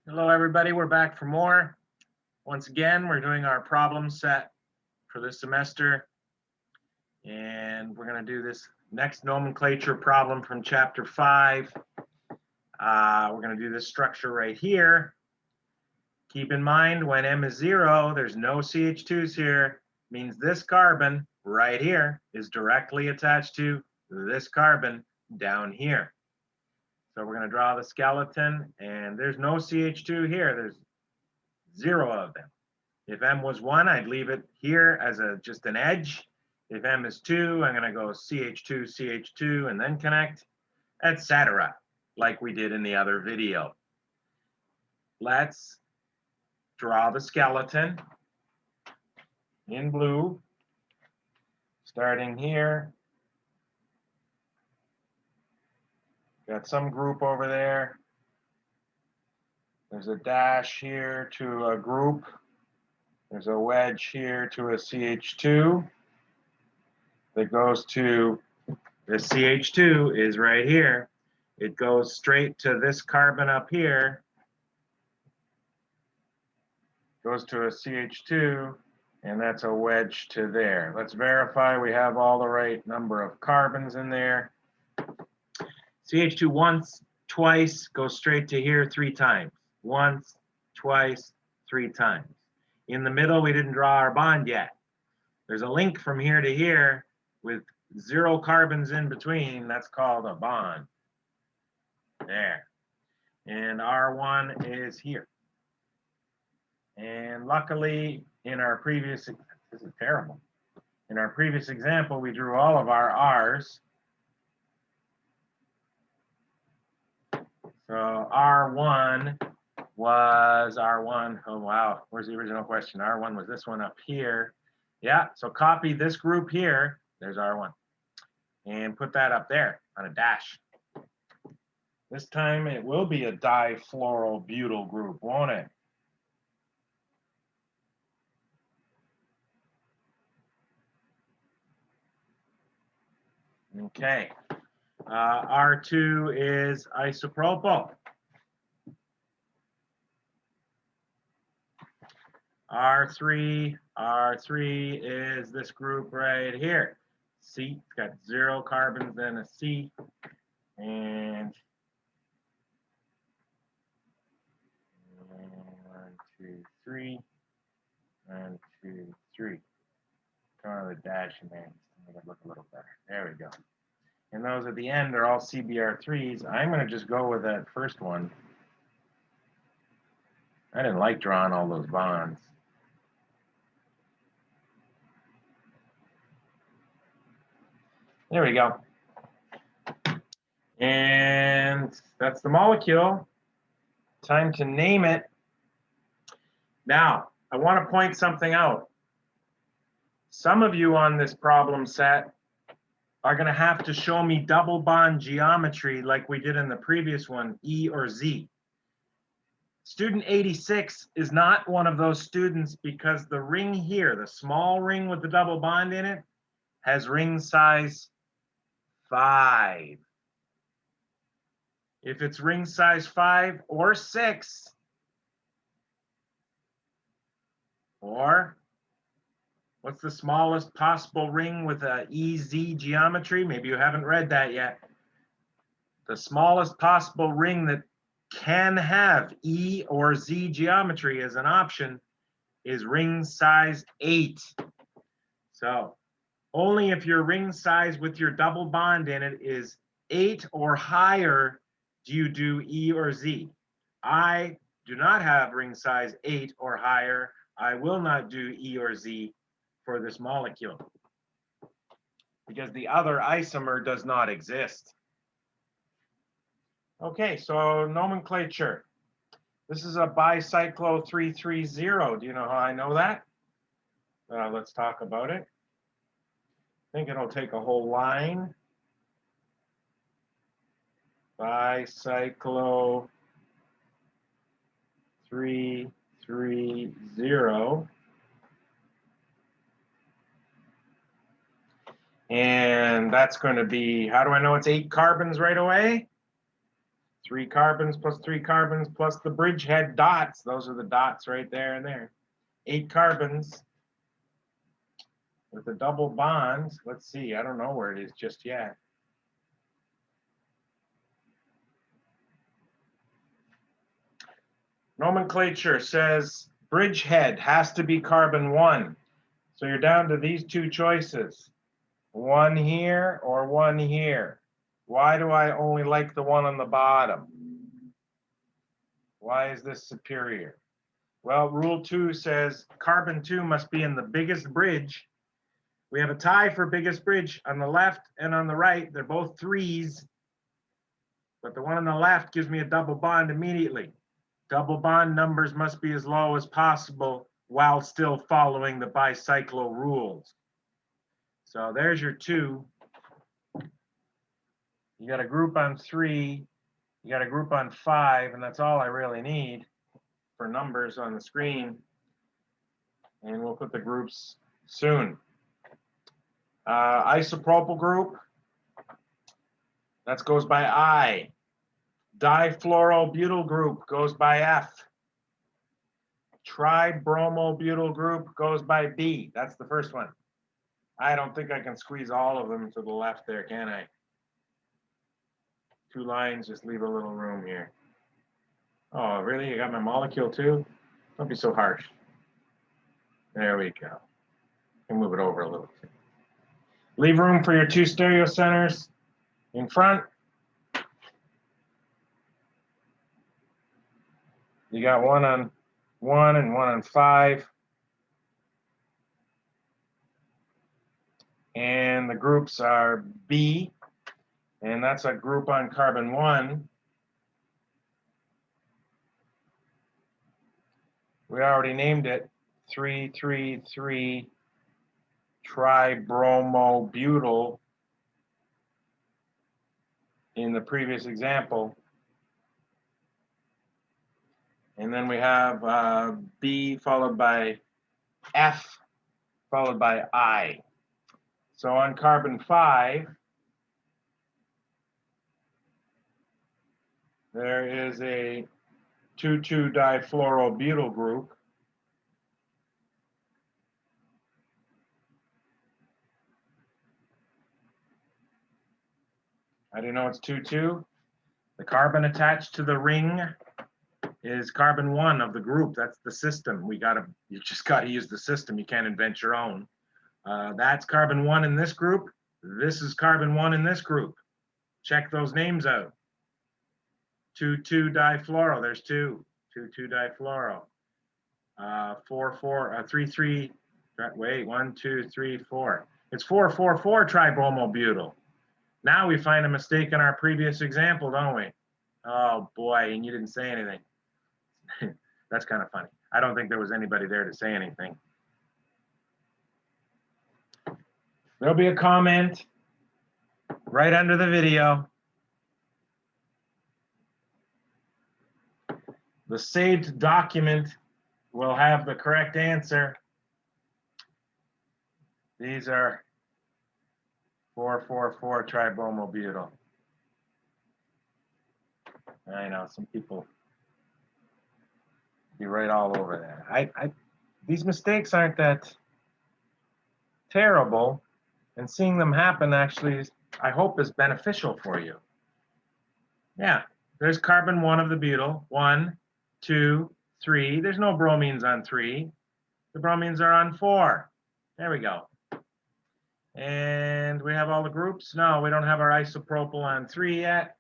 Hello, everybody. We're back for more. Once again, we're doing our problem set for this semester. And we're going to do this next nomenclature problem from chapter 5. We're going to do this structure right here. Keep in mind, when M is 0, there's no CH2s here. Means this carbon right here is directly attached to this carbon down here. So we're going to draw the skeleton, and there's no CH2 here. There's 0 of them. If M was 1, I'd leave it here as just an edge. If M is 2, I'm going to go CH2, CH2, and then connect, etc., like we did in the other video. Let's draw the skeleton in blue, starting here. Got some group over there. There's a dash here to a group. There's a wedge here to a CH2 that goes to the CH2 is right here. It goes straight to this carbon up here, goes to a CH2, and that's a wedge to there. Let's verify we have all the right number of carbons in there. CH2 once, twice, goes straight to here 3 times. Once, twice, 3 times. In the middle, we didn't draw our bond yet. There's a link from here to here with 0 carbons in between. That's called a bond. There. And R1 is here. And luckily, in our previous, this is terrible. In our previous example, we drew all of our R's. So R1 was R1. Oh, wow. Where's the original question? R1 was this one up here. Yeah, so copy this group here. There's R1. And put that up there on a dash. This time it will be a difluorobutyl group, won't it? Okay. R2 is isopropyl. R3 is this group right here. C, it's got 0 carbons, then a C, and 1, 2, 3, 1, 2, 3. Throw the dash in there to make it look a little better. There we go. And those at the end are all CBr3s. I'm going to just go with that first one. I didn't like drawing all those bonds. There we go. And that's the molecule. Time to name it. Now, I want to point something out. Some of you on this problem set are going to have to show me double bond geometry like we did in the previous one, E or Z. Student 86 is not one of those students because the ring here, the small ring with the double bond in it, has ring size 5. If it's ring size 5 or 6, or what's the smallest possible ring with a EZ geometry? Maybe you haven't read that yet. The smallest possible ring that can have E or Z geometry as an option is ring size 8. So only if your ring size with your double bond in it is 8 or higher do you do E or Z. I do not have ring size 8 or higher. I will not do E or Z for this molecule because the other isomer does not exist. Okay, so nomenclature. This is a bicyclo 330. Do you know how I know that? Let's talk about it. I think it'll take a whole line. Bicyclo 330. And that's going to be, how do I know it's 8 carbons right away? 3 carbons plus 3 carbons plus the bridgehead dots. Those are the dots right there and there. 8 carbons with a double bond. Let's see, I don't know where it is just yet. Nomenclature says bridgehead has to be carbon 1. So you're down to these 2 choices. 1 here or 1 here. Why do I only like the one on the bottom? Why is this superior? Well, rule 2 says carbon 2 must be in the biggest bridge. We have a tie for biggest bridge on the left and on the right. They're both 3s, but the one on the left gives me a double bond immediately. Double bond numbers must be as low as possible while still following the bicyclo rules. So there's your 2. You got a group on 3, you got a group on 5, and that's all I really need for numbers on the screen. And we'll put the groups soon. Isopropyl group, that goes by I. Difluorobutyl group goes by F. Tribromobutyl group goes by B. That's the first one. I don't think I can squeeze all of them to the left there, can I? 2 lines, just leave a little room here. Oh, really? You got my molecule too? Don't be so harsh. There we go. Can move it over a little bit. Leave room for your 2 stereocenters in front. You got 1 on 1 and 1 on 5. And the groups are B, and that's a group on carbon 1. We already named it 3,3,3 tribromobutyl in the previous example. And then we have B followed by F followed by I. So on carbon 5, there is a 2,2-difluorobutyl group. How do you know it's 2,2? The carbon attached to the ring is carbon 1 of the group. That's the system. You just gotta use the system. You can't invent your own. That's carbon 1 in this group. This is carbon 1 in this group. Check those names out. 2,2-difluoro. There's 2. 2,2-difluoro. 3, 3. Wait, 1, 2, 3, 4. It's 4,4,4 tribromobutyl. Now we find a mistake in our previous example, don't we? Oh boy, and you didn't say anything. That's kind of funny. I don't think there was anybody there to say anything. There'll be a comment right under the video. The saved document will have the correct answer. These are 4,4,4 tribromobutyl. I know some people be right all over that. These mistakes aren't that terrible, and seeing them happen actually, I hope, is beneficial for you. Yeah, there's carbon 1 of the butyl. 1, 2, 3. There's no bromines on 3. The bromines are on 4. There we go. And we have all the groups. No, we don't have our isopropyl on 3 yet.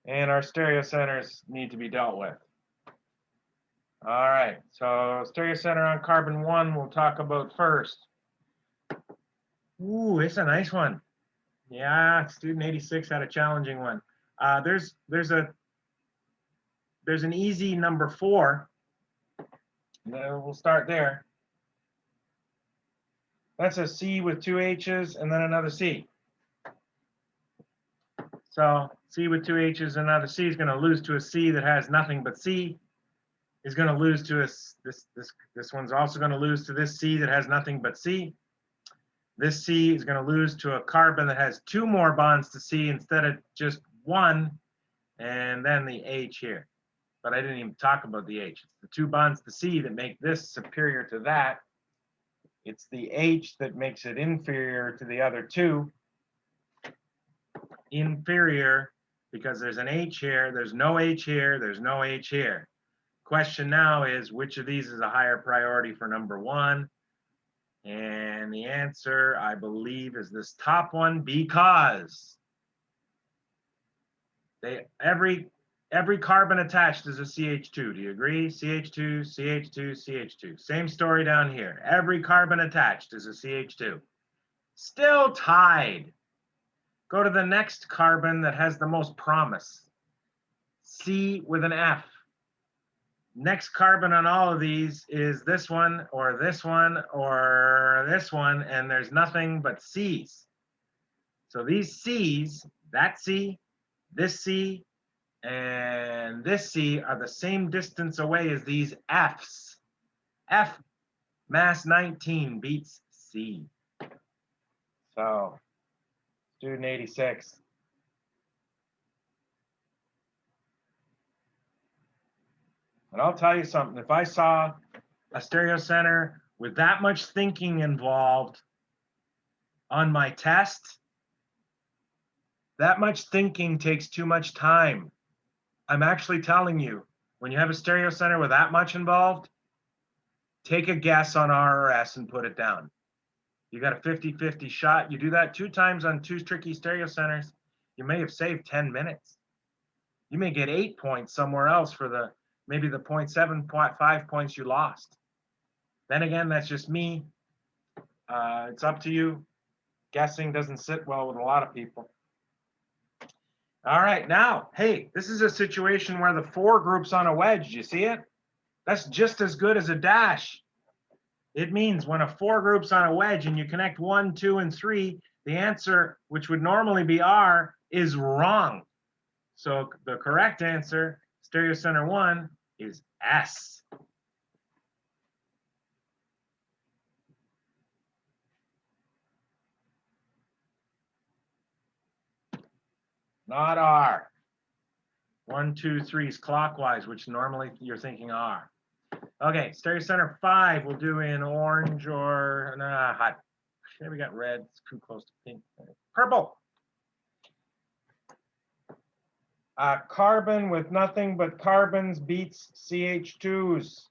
And our stereocenters need to be dealt with. All right, so stereocenter on carbon 1 we'll talk about first. Ooh, it's a nice one. Yeah, student 86 had a challenging one. There's an easy number 4. We'll start there. That's a C with 2 H's and then another C. So C with 2 H's and another C is going to lose to a C that has nothing but C. is going to lose to this one's also going to lose to this C that has nothing but C. This C is going to lose to a carbon that has 2 more bonds to C instead of just 1, and then the H here. But I didn't even talk about the H. It's the 2 bonds to C that make this superior to that. It's the H that makes it inferior to the other 2. Inferior because there's an H here, there's no H here, there's no H here. Question now is, which of these is a higher priority for number 1? And the answer, I believe, is this top one, because every carbon attached is a CH2. Do you agree? CH2, CH2, CH2. Same story down here. Every carbon attached is a CH2. Still tied. Go to the next carbon that has the most promise. C with an F. Next carbon on all of these is this one, or this one, or this one, and there's nothing but C's. So these C's, that C, this C, and this C are the same distance away as these F's. F mass 19 beats C. So, student 86. And I'll tell you something, if I saw a stereo center with that much thinking involved on my test, that much thinking takes too much time. I'm actually telling you, when you have a stereo center with that much involved, take a guess on R or S and put it down. You got a 50-50 shot. You do that 2 times on 2 tricky stereo centers, you may have saved 10 minutes. You may get 8 points somewhere else for maybe the 0.7, 0.5 points you lost. Then again, that's just me. It's up to you. Guessing doesn't sit well with a lot of people. All right, now, hey, this is a situation where the 4 groups on a wedge, you see it? That's just as good as a dash. It means when a 4 groups on a wedge and you connect 1, 2, and 3, the answer, which would normally be R, is wrong. So the correct answer, stereo center 1, is S. Not R. 1, 2, 3 is clockwise, which normally you're thinking R. Okay, stereo center 5 we'll do in orange or hot. There we got red. It's too close to pink. Purple. Carbon with nothing but carbons beats CH2s.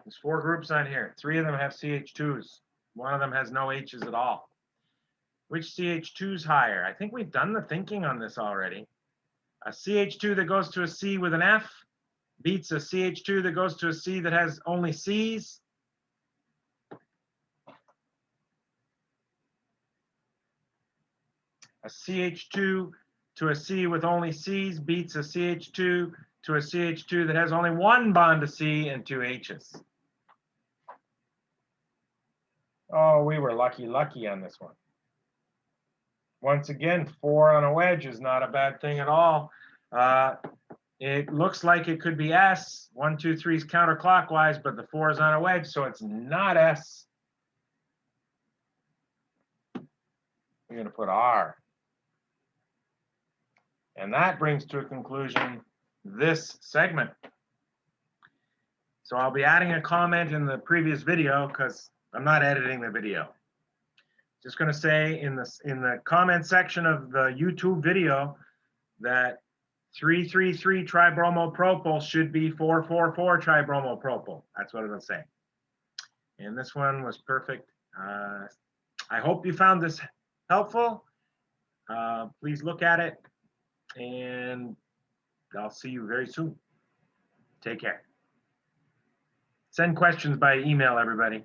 There's 4 groups on here. 3 of them have CH2s. 1 of them has no H's at all. Which CH2's higher? I think we've done the thinking on this already. A CH2 that goes to a C with an F beats a CH2 that goes to a C that has only C's. A CH2 to a C with only C's beats a CH2 to a CH2 that has only 1 bond to C and 2 H's. Oh, we were lucky on this one. Once again, 4 on a wedge is not a bad thing at all. It looks like it could be S. 1, 2, 3 is counterclockwise, but the 4 is on a wedge, so it's not S. We're going to put R. And that brings to a conclusion this segment. So I'll be adding a comment in the previous video because I'm not editing the video. Just going to say in the comment section of the YouTube video that 3,3,3 tribromopropyl should be 4,4,4 tribromopropyl. That's what it'll say. And this one was perfect. I hope you found this helpful. Please look at it, and I'll see you very soon. Take care. Send questions by email, everybody.